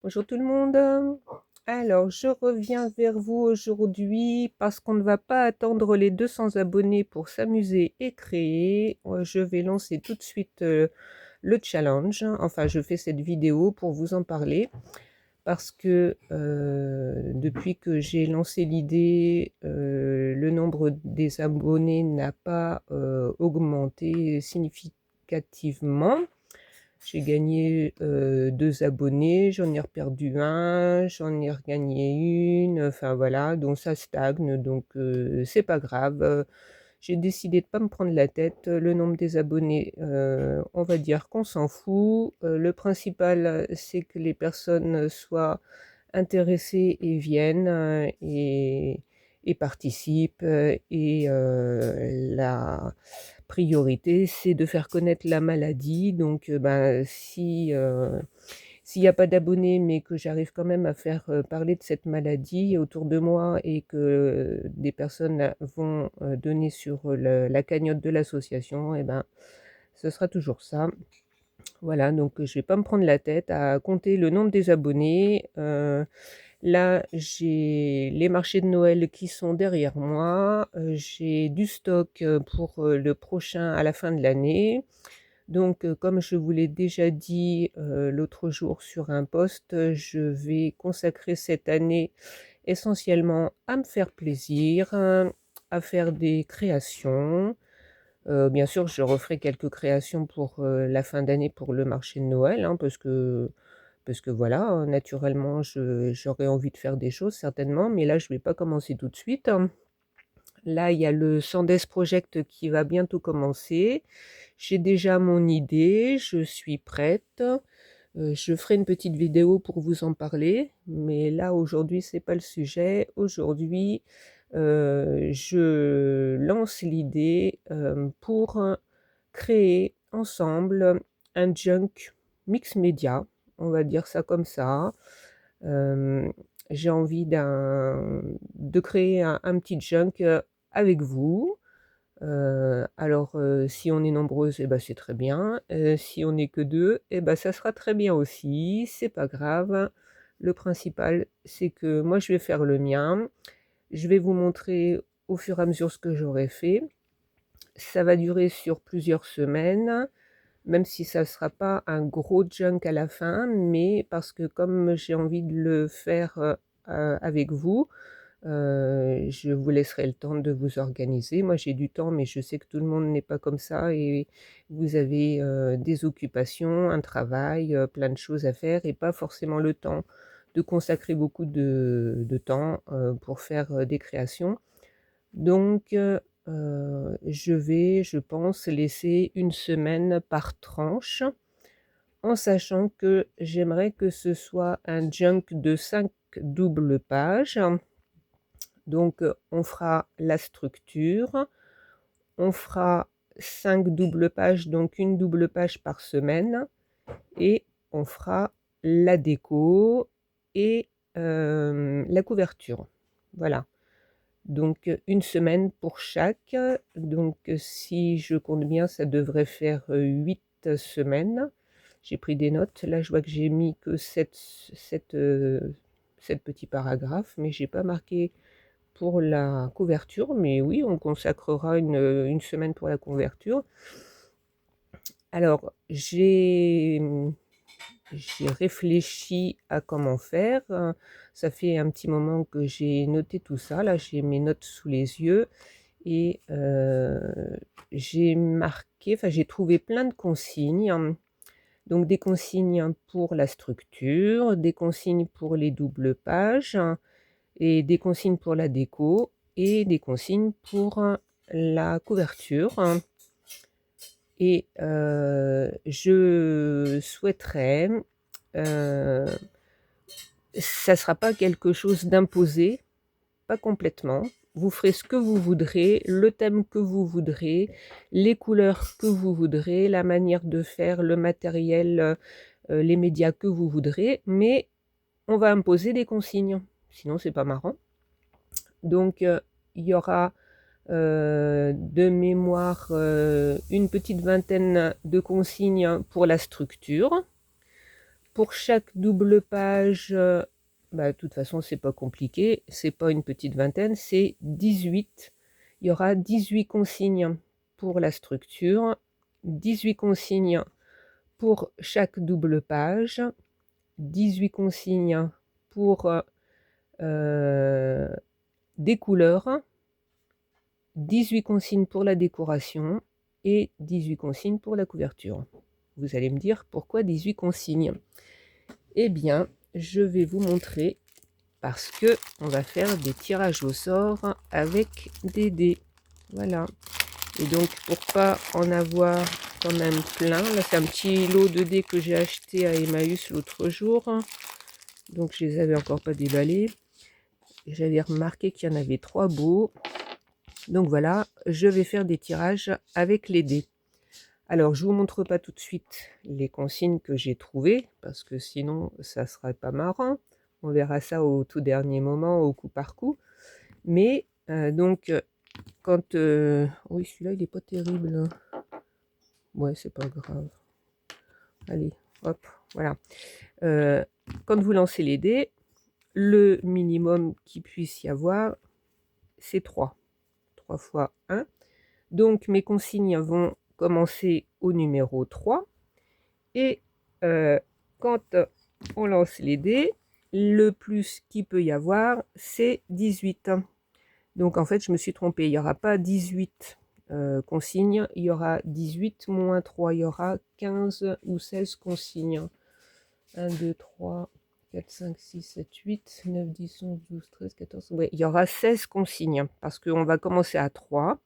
Bonjour tout le monde. Alors, je reviens vers vous aujourd'hui parce qu'on ne va pas attendre les 200 abonnés pour s'amuser et créer. Je vais lancer tout de suite le challenge. Enfin, je fais cette vidéo pour vous en parler parce que depuis que j'ai lancé l'idée, le nombre des abonnés n'a pas augmenté significativement. J'ai gagné 2 abonnés, j'en ai reperdu un, j'en ai regagné une, enfin voilà, donc ça stagne, donc c'est pas grave. J'ai décidé de pas me prendre la tête. Le nombre des abonnés, on va dire qu'on s'en fout. Le principal, c'est que les personnes soient intéressées et viennent et participent. Et la priorité, c'est de faire connaître la maladie. Donc, ben, si s'il n'y a pas d'abonnés, mais que j'arrive quand même à faire parler de cette maladie autour de moi et que des personnes vont donner sur la cagnotte de l'association, et ben, ce sera toujours ça. Voilà, donc je vais pas me prendre la tête à compter le nombre des abonnés. Là, j'ai les marchés de Noël qui sont derrière moi. J'ai du stock pour le prochain à la fin de l'année. Donc, comme je vous l'ai déjà dit l'autre jour sur un post, je vais consacrer cette année essentiellement à me faire plaisir, à faire des créations. Bien sûr, je referai quelques créations pour la fin d'année pour le marché de Noël, hein, parce que voilà, naturellement, j'aurais envie de faire des choses certainement, mais là, je vais pas commencer tout de suite, hein. Là, il y a le Sandes Project qui va bientôt commencer. J'ai déjà mon idée, je suis prête. Je ferai une petite vidéo pour vous en parler, mais là, aujourd'hui, c'est pas le sujet. Aujourd'hui, je lance l'idée pour créer ensemble un junk mix média, on va dire ça comme ça. Euh, j'ai envie de créer un petit junk avec vous. Alors, si on est nombreuses, eh ben, c'est très bien. Si on n'est que deux, eh ben, ça sera très bien aussi. C'est pas grave. Le principal, c'est que moi, je vais faire le mien. Je vais vous montrer au fur et à mesure ce que j'aurai fait. Ça va durer sur plusieurs semaines, même si ça ne sera pas un gros junk à la fin, mais parce que comme j'ai envie de le faire avec vous, je vous laisserai le temps de vous organiser. Moi, j'ai du temps, mais je sais que tout le monde n'est pas comme ça et vous avez des occupations, un travail, plein de choses à faire et pas forcément le temps de consacrer beaucoup de temps pour faire des créations. Donc, je vais, je pense, laisser une semaine par tranche, en sachant que j'aimerais que ce soit un junk de 5 doubles pages. Donc, on fera la structure, on fera 5 doubles pages, donc une double page par semaine, et on fera la déco et la couverture. Voilà. Donc, une semaine pour chaque. Donc, si je compte bien, ça devrait faire 8 semaines. J'ai pris des notes. Là, je vois que j'ai mis que 7 petits paragraphes, mais j'ai pas marqué pour la couverture. Mais oui, on consacrera une semaine pour la couverture. Alors, j'ai réfléchi à comment faire. Ça fait un petit moment que j'ai noté tout ça. Là, j'ai mes notes sous les yeux et j'ai marqué, enfin, j'ai trouvé plein de consignes. Donc, des consignes pour la structure, des consignes pour les doubles pages et des consignes pour la déco et des consignes pour la couverture. Et je souhaiterais ça ne sera pas quelque chose d'imposé, pas complètement. Vous ferez ce que vous voudrez, le thème que vous voudrez, les couleurs que vous voudrez, la manière de faire, le matériel, les médias que vous voudrez, mais on va imposer des consignes. Sinon, c'est pas marrant. Donc, il y aura de mémoire une petite vingtaine de consignes pour la structure. pour chaque double page, de toute façon, c'est pas compliqué, c'est pas une petite vingtaine, c'est 18. Il y aura 18 consignes pour la structure, 18 consignes pour chaque double page, 18 consignes pour des couleurs, 18 consignes pour la décoration et 18 consignes pour la couverture. Vous allez me dire pourquoi 18 consignes? Eh bien, je vais vous montrer parce que on va faire des tirages au sort avec des dés. Voilà. Et donc, pour pas en avoir quand même plein, là c'est un petit lot de dés que j'ai acheté à Emmaüs l'autre jour. Donc, je les avais encore pas déballés. J'avais remarqué qu'il y en avait 3 beaux. Donc voilà, je vais faire des tirages avec les dés. Alors, je vous montre pas tout de suite les consignes que j'ai trouvées, parce que sinon, ça serait pas marrant. On verra ça au tout dernier moment, au coup par coup. Mais, donc, quand... oui, celui-là, il est pas terrible. Ouais, c'est pas grave. Allez, hop, voilà. Quand vous lancez les dés, le minimum qu'il puisse y avoir, c'est 3. 3 fois 1. Donc, mes consignes vont commencer au numéro 3. Et quand on lance les dés, le plus qu'il peut y avoir, c'est 18. Donc, en fait, je me suis trompée. Il n'y aura pas 18 consignes. Il y aura 18 moins 3. Il y aura 15 ou 16 consignes. 1, 2, 3, 4, 5, 6, 7, 8, 9, 10, 11, 12, 13, 14. Ouais, il y aura 16 consignes parce qu'on va commencer à 3.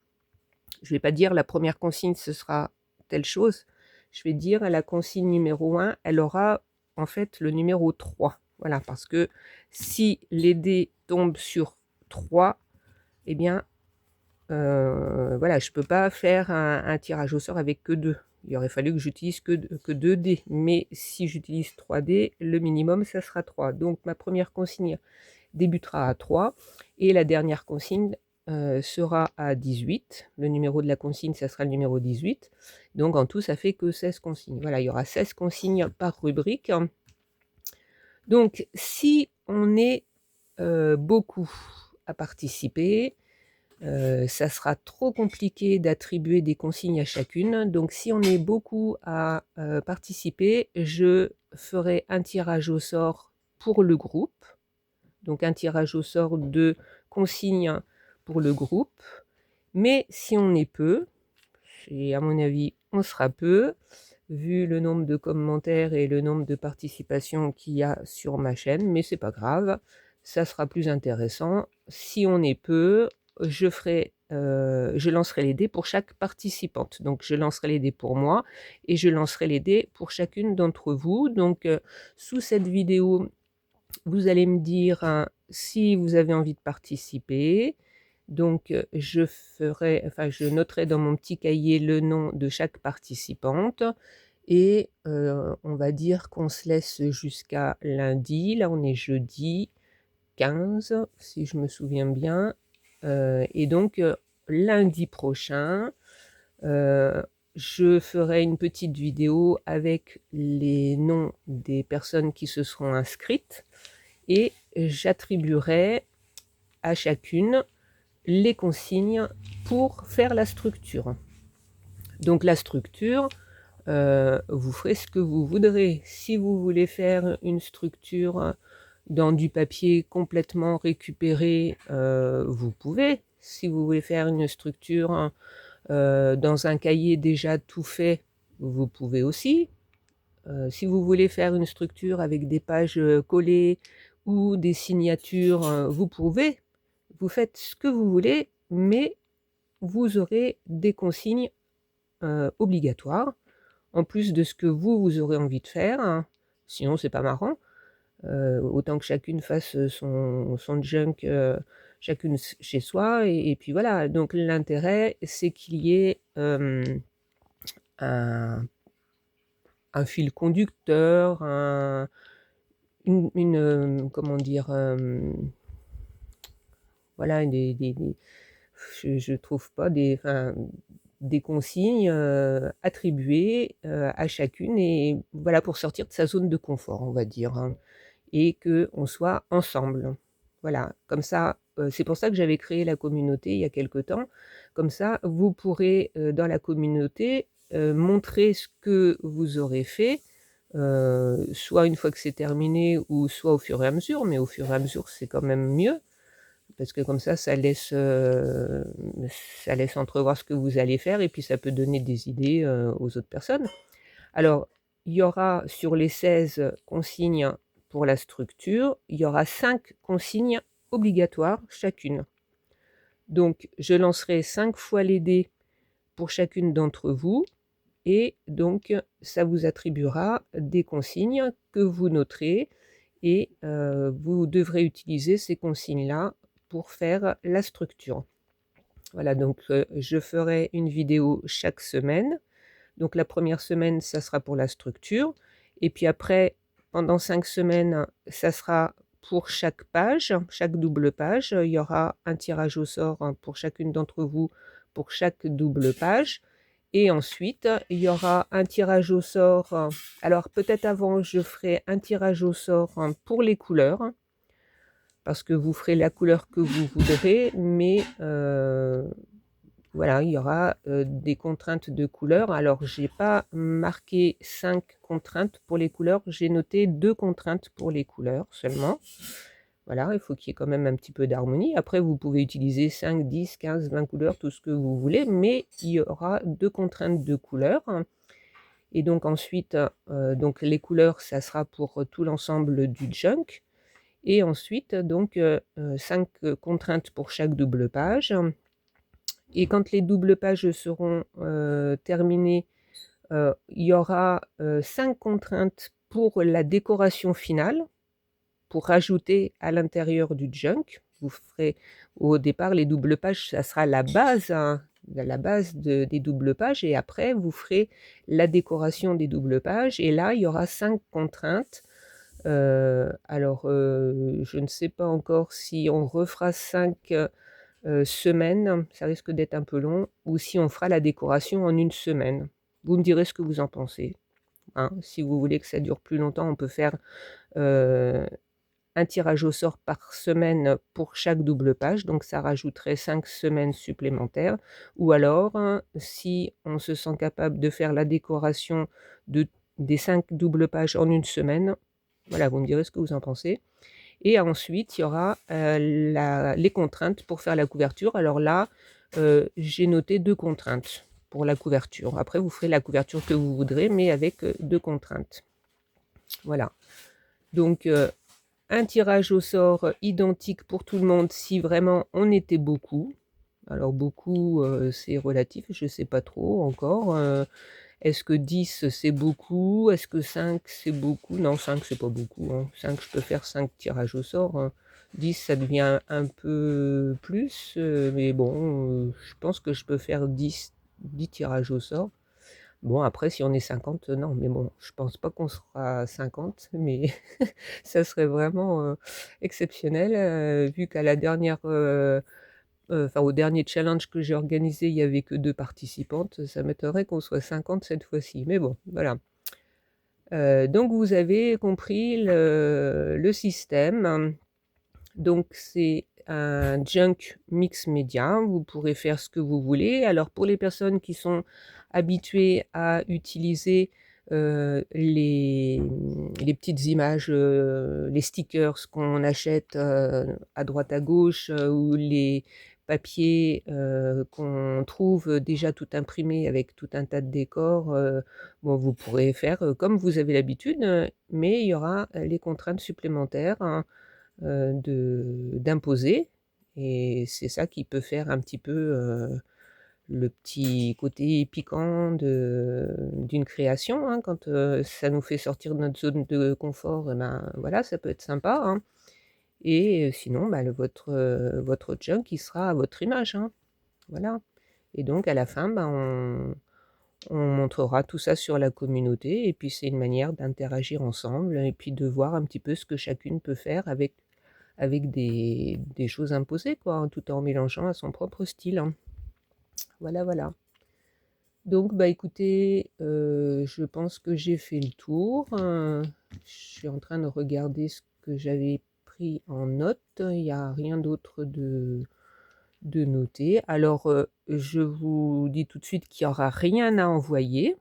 Je ne vais pas dire la première consigne, ce sera telle chose. Je vais dire la consigne numéro 1, elle aura en fait le numéro 3. Voilà, parce que si les dés tombent sur 3, eh bien, voilà, je ne peux pas faire un tirage au sort avec que 2. Il aurait fallu que j'utilise que 2 dés. Mais si j'utilise 3 dés, le minimum, ça sera 3. Donc, ma première consigne débutera à 3 et la dernière consigne sera à 18. Le numéro de la consigne, ça sera le numéro 18. Donc, en tout, ça fait que 16 consignes. Voilà, il y aura 16 consignes par rubrique. Donc, si on est beaucoup à participer, ça sera trop compliqué d'attribuer des consignes à chacune. Donc, si on est beaucoup à participer, je ferai un tirage au sort pour le groupe. Donc, un tirage au sort de consignes pour le groupe. Mais si on est peu, et à mon avis, on sera peu, vu le nombre de commentaires et le nombre de participations qu'il y a sur ma chaîne, mais c'est pas grave, ça sera plus intéressant. Si on est peu, je lancerai les dés pour chaque participante. Donc, je lancerai les dés pour moi et je lancerai les dés pour chacune d'entre vous. Donc, sous cette vidéo, vous allez me dire si vous avez envie de participer. Donc, je noterai dans mon petit cahier le nom de chaque participante. Et on va dire qu'on se laisse jusqu'à lundi. Là, on est jeudi 15, si je me souviens bien. Et donc, lundi prochain, je ferai une petite vidéo avec les noms des personnes qui se seront inscrites et j'attribuerai à chacune les consignes pour faire la structure. Donc la structure, vous ferez ce que vous voudrez. Si vous voulez faire une structure dans du papier complètement récupéré, vous pouvez. Si vous voulez faire une structure dans un cahier déjà tout fait, vous pouvez aussi. Si vous voulez faire une structure avec des pages collées ou des signatures, vous pouvez. Vous faites ce que vous voulez, mais vous aurez des consignes obligatoires, en plus de ce que vous aurez envie de faire, hein. Sinon c'est pas marrant. Autant que chacune fasse son junk, chacune chez soi, et puis voilà. Donc l'intérêt, c'est qu'il y ait un fil conducteur, comment dire, voilà, je trouve pas des consignes attribuées à chacune, et voilà, pour sortir de sa zone de confort, on va dire, hein, et qu'on soit ensemble. Voilà, comme ça, c'est pour ça que j'avais créé la communauté il y a quelque temps. Comme ça, vous pourrez, dans la communauté, montrer ce que vous aurez fait, soit une fois que c'est terminé ou soit au fur et à mesure, mais au fur et à mesure, c'est quand même mieux parce que comme ça laisse entrevoir ce que vous allez faire et puis ça peut donner des idées, aux autres personnes. Alors, il y aura sur les 16 consignes pour la structure, il y aura 5 consignes obligatoires chacune. Donc je lancerai 5 fois les dés pour chacune d'entre vous et donc ça vous attribuera des consignes que vous noterez et vous devrez utiliser ces consignes-là pour faire la structure. Voilà, donc je ferai une vidéo chaque semaine. Donc la première semaine, ça sera pour la structure. Et puis après, pendant 5 semaines, ça sera pour chaque page, chaque double page. Il y aura un tirage au sort pour chacune d'entre vous pour chaque double page. Et ensuite, il y aura un tirage au sort. Alors peut-être avant, je ferai un tirage au sort pour les couleurs, parce que vous ferez la couleur que vous voudrez, mais voilà, il y aura des contraintes de couleurs. Alors, j'ai pas marqué 5 contraintes pour les couleurs, j'ai noté 2 contraintes pour les couleurs seulement. Voilà, il faut qu'il y ait quand même un petit peu d'harmonie. Après, vous pouvez utiliser 5, 10, 15, 20 couleurs, tout ce que vous voulez, mais il y aura 2 contraintes de couleurs. Et donc ensuite, donc les couleurs, ça sera pour tout l'ensemble du junk. Et ensuite, donc 5 contraintes pour chaque double page. Et quand les doubles pages seront terminées, il y aura 5 contraintes pour la décoration finale, pour rajouter à l'intérieur du junk. Vous ferez au départ les doubles pages, ça sera la base, hein, la base des doubles pages, et après vous ferez la décoration des doubles pages. Et là, il y aura 5 contraintes. Alors, je ne sais pas encore si on refera 5 semaines, ça risque d'être un peu long, ou si on fera la décoration en une semaine. Vous me direz ce que vous en pensez, hein. Si vous voulez que ça dure plus longtemps, on peut faire un tirage au sort par semaine pour chaque double page, donc ça rajouterait 5 semaines supplémentaires. Ou alors, si on se sent capable de faire la décoration des 5 doubles pages en une semaine, voilà, vous me direz ce que vous en pensez. Et ensuite, il y aura les contraintes pour faire la couverture. Alors là, j'ai noté 2 contraintes pour la couverture. Après, vous ferez la couverture que vous voudrez, mais avec 2 contraintes. Voilà. Donc, un tirage au sort identique pour tout le monde si vraiment on était beaucoup. Alors beaucoup, c'est relatif, je ne sais pas trop encore. Est-ce que 10 c'est beaucoup? Est-ce que 5 c'est beaucoup? Non, 5 c'est pas beaucoup, hein. 5, je peux faire 5 tirages au sort, hein. 10 ça devient un peu plus, mais bon, je pense que je peux faire 10 tirages au sort. Bon, après, si on est 50, non, mais bon, je pense pas qu'on sera 50, mais ça serait vraiment exceptionnel, vu qu'à la dernière, enfin au dernier challenge que j'ai organisé, il y avait que 2 participantes. Ça m'étonnerait qu'on soit 50 cette fois-ci, mais bon, voilà. Donc vous avez compris le système. Donc c'est un junk mix média, vous pourrez faire ce que vous voulez. Alors pour les personnes qui sont habituées à utiliser les petites images, les stickers qu'on achète à droite à gauche, ou les papiers qu'on trouve déjà tout imprimés avec tout un tas de décors, bon, vous pourrez faire comme vous avez l'habitude, mais il y aura les contraintes supplémentaires, hein, d'imposer, et c'est ça qui peut faire un petit peu le petit côté piquant d'une création, hein, quand ça nous fait sortir de notre zone de confort, et ben voilà, ça peut être sympa, hein. Et sinon, bah, votre junk qui sera à votre image, hein, voilà. Et donc à la fin, ben, on montrera tout ça sur la communauté, et puis c'est une manière d'interagir ensemble et puis de voir un petit peu ce que chacune peut faire avec des choses imposées, quoi, hein, tout en mélangeant à son propre style, hein. Voilà, voilà. Donc, bah écoutez, je pense que j'ai fait le tour. Je suis en train de regarder ce que j'avais pris en note. Il n'y a rien d'autre de noté. Alors, je vous dis tout de suite qu'il n'y aura rien à envoyer.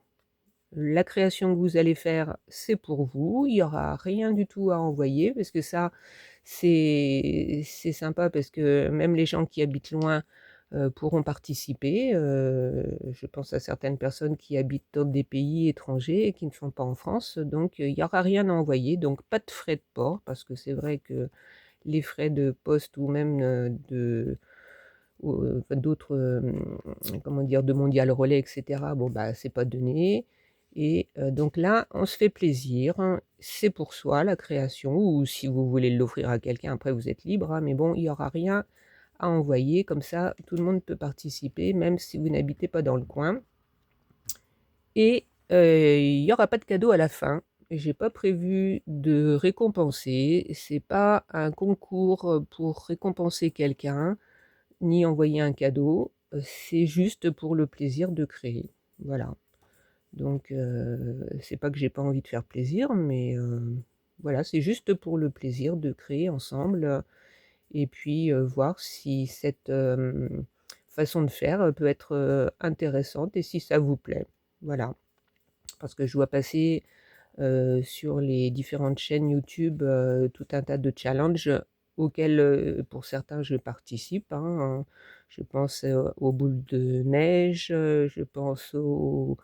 La création que vous allez faire, c'est pour vous. Il n'y aura rien du tout à envoyer parce que ça, c'est sympa parce que même les gens qui habitent loin pourront participer. Je pense à certaines personnes qui habitent dans des pays étrangers et qui ne sont pas en France. Donc, il n'y aura rien à envoyer. Donc, pas de frais de port parce que c'est vrai que les frais de poste ou même enfin, d'autres, comment dire, de Mondial Relais, etc. Bon, bah, c'est pas donné. Et donc là, on se fait plaisir, hein. C'est pour soi la création, ou si vous voulez l'offrir à quelqu'un, après vous êtes libre, hein, mais bon, il n'y aura rien à envoyer, comme ça tout le monde peut participer, même si vous n'habitez pas dans le coin. Et il n'y aura pas de cadeau à la fin. J'ai pas prévu de récompenser, c'est pas un concours pour récompenser quelqu'un ni envoyer un cadeau, c'est juste pour le plaisir de créer. Voilà. Donc, c'est pas que j'ai pas envie de faire plaisir, mais voilà, c'est juste pour le plaisir de créer ensemble, et puis voir si cette façon de faire peut être intéressante et si ça vous plaît. Voilà. Parce que je vois passer sur les différentes chaînes YouTube tout un tas de challenges auxquels, pour certains, je participe, hein. Je pense aux boules de neige, je pense aux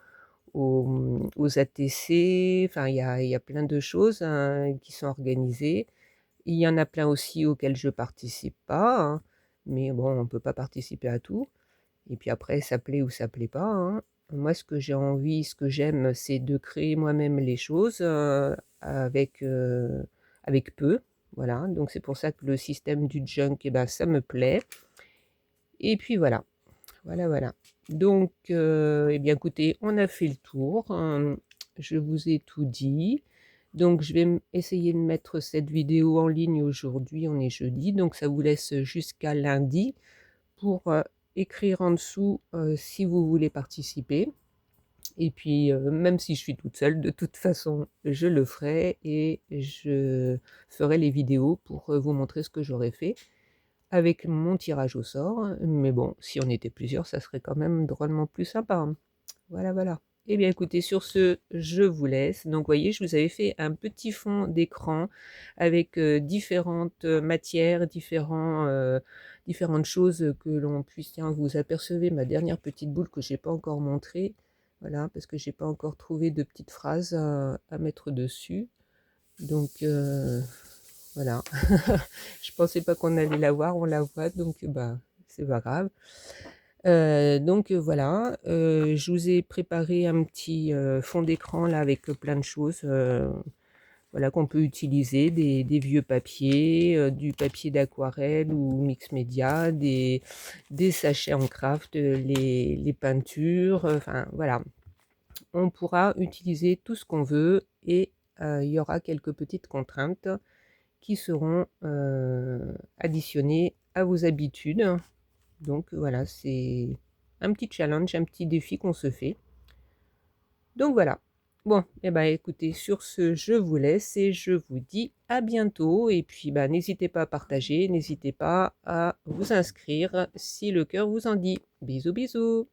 ATC, enfin, il y a plein de choses, hein, qui sont organisées. Il y en a plein aussi auxquels je participe pas, hein, mais bon, on ne peut pas participer à tout. Et puis après, ça plaît ou ça plaît pas, hein. Moi, ce que j'ai envie, ce que j'aime, c'est de créer moi-même les choses avec peu. Voilà, donc c'est pour ça que le système du junk, eh ben, ça me plaît. Et puis voilà, voilà, voilà. Donc, eh bien, écoutez, on a fait le tour, hein. Je vous ai tout dit. Donc, je vais essayer de mettre cette vidéo en ligne aujourd'hui. On est jeudi, donc ça vous laisse jusqu'à lundi pour écrire en dessous si vous voulez participer. Et puis, même si je suis toute seule, de toute façon, je le ferai et je ferai les vidéos pour vous montrer ce que j'aurais fait avec mon tirage au sort. Mais bon, si on était plusieurs, ça serait quand même drôlement plus sympa, hein. Voilà, voilà. Eh bien, écoutez, sur ce, je vous laisse. Donc, voyez, je vous avais fait un petit fond d'écran avec différentes matières, différentes choses que l'on puisse... Tiens, vous apercevez ma dernière petite boule que j'ai pas encore montrée. Voilà, parce que j'ai pas encore trouvé de petites phrases à mettre dessus. Donc, voilà. Je pensais pas qu'on allait la voir, on la voit, donc bah, c'est pas grave. Donc voilà, je vous ai préparé un petit fond d'écran là avec plein de choses voilà, qu'on peut utiliser, des vieux papiers, du papier d'aquarelle ou mix média, des sachets en craft, les peintures, enfin voilà. On pourra utiliser tout ce qu'on veut et il y aura quelques petites contraintes qui seront additionnées à vos habitudes. Donc voilà, c'est un petit challenge, un petit défi qu'on se fait. Donc voilà. Bon, et ben écoutez, sur ce, je vous laisse et je vous dis à bientôt. Et puis bah, n'hésitez pas à partager, n'hésitez pas à vous inscrire si le cœur vous en dit. Bisous bisous.